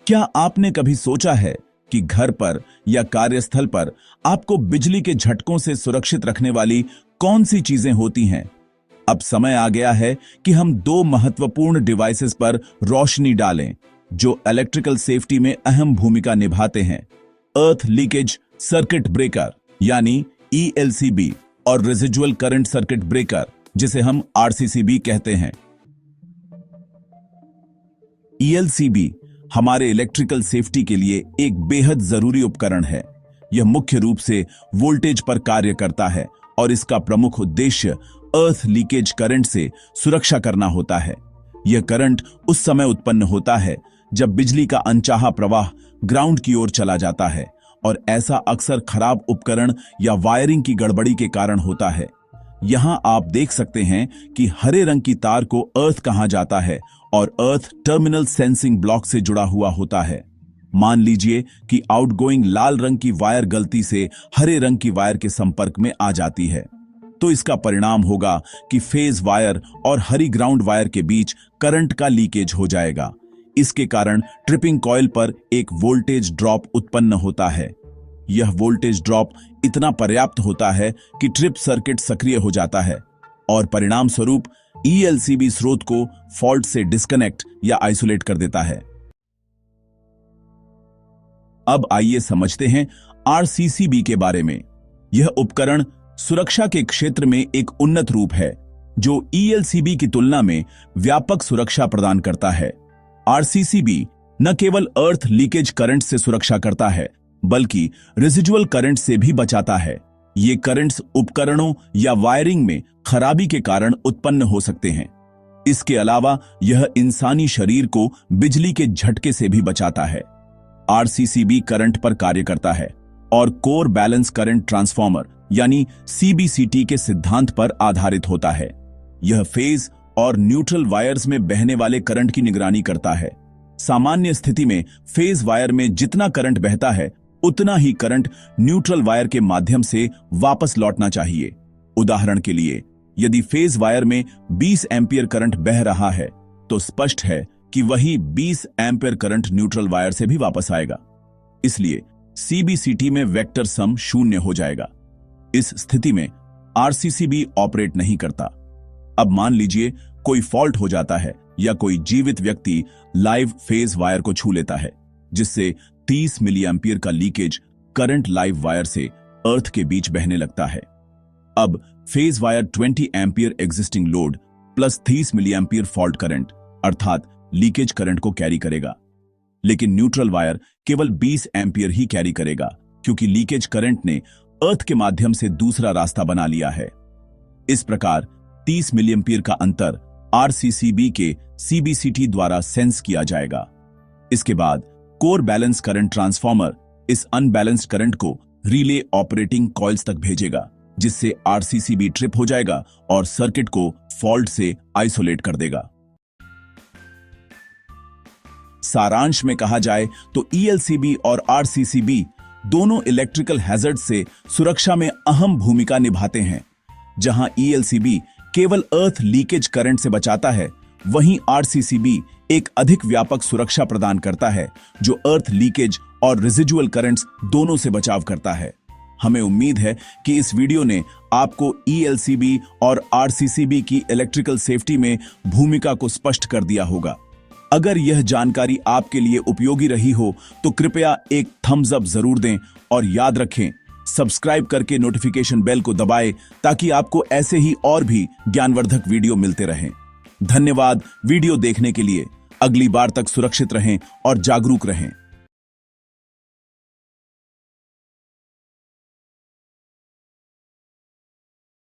क्या आपने कभी सोचा है कि घर पर या कार्यस्थल पर आपको बिजली के झटकों से सुरक्षित रखने वाली कौन सी चीजें होती हैं? अब समय आ गया है कि हम दो महत्वपूर्ण डिवाइसेस पर रोशनी डालें जो इलेक्ट्रिकल सेफ्टी में अहम भूमिका निभाते हैं। अर्थ लीकेज सर्किट ब्रेकर यानी ELCB और रेजिडुअल करंट सर्किट ब्रेकर जिसे हम RCCB कहते हैं। ELCB हमारे इलेक्ट्रिकल सेफ्टी के लिए एक बेहद जरूरी उपकरण है। यह मुख्य रूप से वोल्टेज पर कार्य करता है और इसका प्रमुख उद्देश्य अर्थ लीकेज करंट से सुरक्षा करना होता है। यह करंट उस समय उत्पन्न होता है जब बिजली का अनचाहा प्रवाह ग्राउंड की ओर चला जाता है और ऐसा अक्सर खराब उपकरण या वायरिंग की गड़बड़ी के कारण होता है। यहां आप देख सकते हैं कि हरे रंग की तार को अर्थ कहा जाता है और अर्थ टर्मिनल सेंसिंग ब्लॉक से जुड़ा हुआ होता है। मान लीजिए कि आउटगोइंग लाल रंग की वायर गलती से हरे रंग की वायर के संपर्क में आ जाती है, तो इसका परिणाम होगा कि फेज वायर और हरी ग्राउंड वायर के बीच करंट का लीकेज हो जाएगा। इसके कारण ट्रिपिंग कॉइल पर एक वोल्टेज ड्रॉप उत्पन्न होता है। यह वोल्टेज ड्रॉप इतना पर्याप्त होता है कि ट्रिप सर्किट सक्रिय हो जाता है और परिणाम स्वरूप ELCB स्रोत को फॉल्ट से डिस्कनेक्ट या आइसोलेट कर देता है। अब आइए समझते हैं RCCB के बारे में। यह उपकरण सुरक्षा के क्षेत्र में एक उन्नत रूप है जो ELCB की तुलना में व्यापक सुरक्षा प्रदान करता है। RCCB न केवल अर्थ लीकेज करंट से सुरक्षा करता है बल्कि रेजिडुअल करंट से भी बचाता है। ये करंट्स उपकरणों या वायरिंग में खराबी के कारण उत्पन्न हो सकते हैं। इसके अलावा यह इंसानी शरीर को बिजली के झटके से भी बचाता है। RCCB करंट पर कार्य करता है और कोर बैलेंस करंट ट्रांसफार्मर यानी CBCT के सिद्धांत पर आधारित होता है। यह फेज और न्यूट्रल वायर्स में बहने वाले करंट की निगरानी करता है। सामान्य स्थिति में फेज वायर में जितना करंट बहता है उतना ही करंट न्यूट्रल वायर के माध्यम से वापस लौटना चाहिए। उदाहरण के लिए, यदि फेज वायर में 20 एम्पीयर करंट बह रहा है तो स्पष्ट है कि वही 20 एम्पीयर करंट न्यूट्रल वायर से भी वापस आएगा। इसलिए CBCT में वेक्टर सम 0 हो जाएगा। इस स्थिति में RCCB ऑपरेट नहीं करता। अब मान लीजिए कोई फॉल्ट हो जाता है या कोई जीवित व्यक्ति लाइव फेज वायर को छू लेता है जिससे 30 मिली एम्पीयर का लीकेज करंट लाइव वायर से अर्थ के बीच बहने लगता है। अब phase wire 20 ampere existing load plus 30 milliampere fault current अर्थात लीकेज करंट को कैरी करेगा, लेकिन न्यूट्रल वायर केवल 20 एम्पीयर ही कैरी करेगा क्योंकि लीकेज करंट ने अर्थ के माध्यम से दूसरा रास्ता बना लिया है। इस प्रकार 30 मिली एम्पीयर का अंतर RCCB के CBCT द्वारा सेंस किया जाएगा। इसके बाद कोर बैलेंस करंट ट्रांसफार्मर इस अनबैलेंस्ड करंट को रिले ऑपरेटिंग कॉइल्स तक भेजेगा जिससे RCCB ट्रिप हो जाएगा और सर्किट को फॉल्ट से आइसोलेट कर देगा। सारांश में कहा जाए तो ELCB और RCCB दोनों इलेक्ट्रिकल हैजर्ड से सुरक्षा में अहम भूमिका निभाते हैं। जहां ELCB केवल अर्थ लीकेज करंट से बचाता है, वहीं RCCB एक अधिक व्यापक सुरक्षा प्रदान करता है जो अर्थ लीकेज और रेजिडुअल करंट्स दोनों से बचाव करता है। हमें उम्मीद है कि इस वीडियो ने आपको ELCB और RCCB की इलेक्ट्रिकल सेफ्टी में भूमिका को स्पष्ट कर दिया होगा। अगर यह जानकारी आपके लिए उपयोगी रही हो तो कृपया एक थम्स अप जरूर दें और याद रखें, सब्सक्राइब करके नोटिफिकेशन बेल को दबाएं ताकि आपको ऐसे ही और भी ज्ञानवर्धक वीडियो मिलते रहें। धन्यवाद वीडियो देखने के लिए। अगली बार तक सुरक्षित रहें और जागरूक रहें।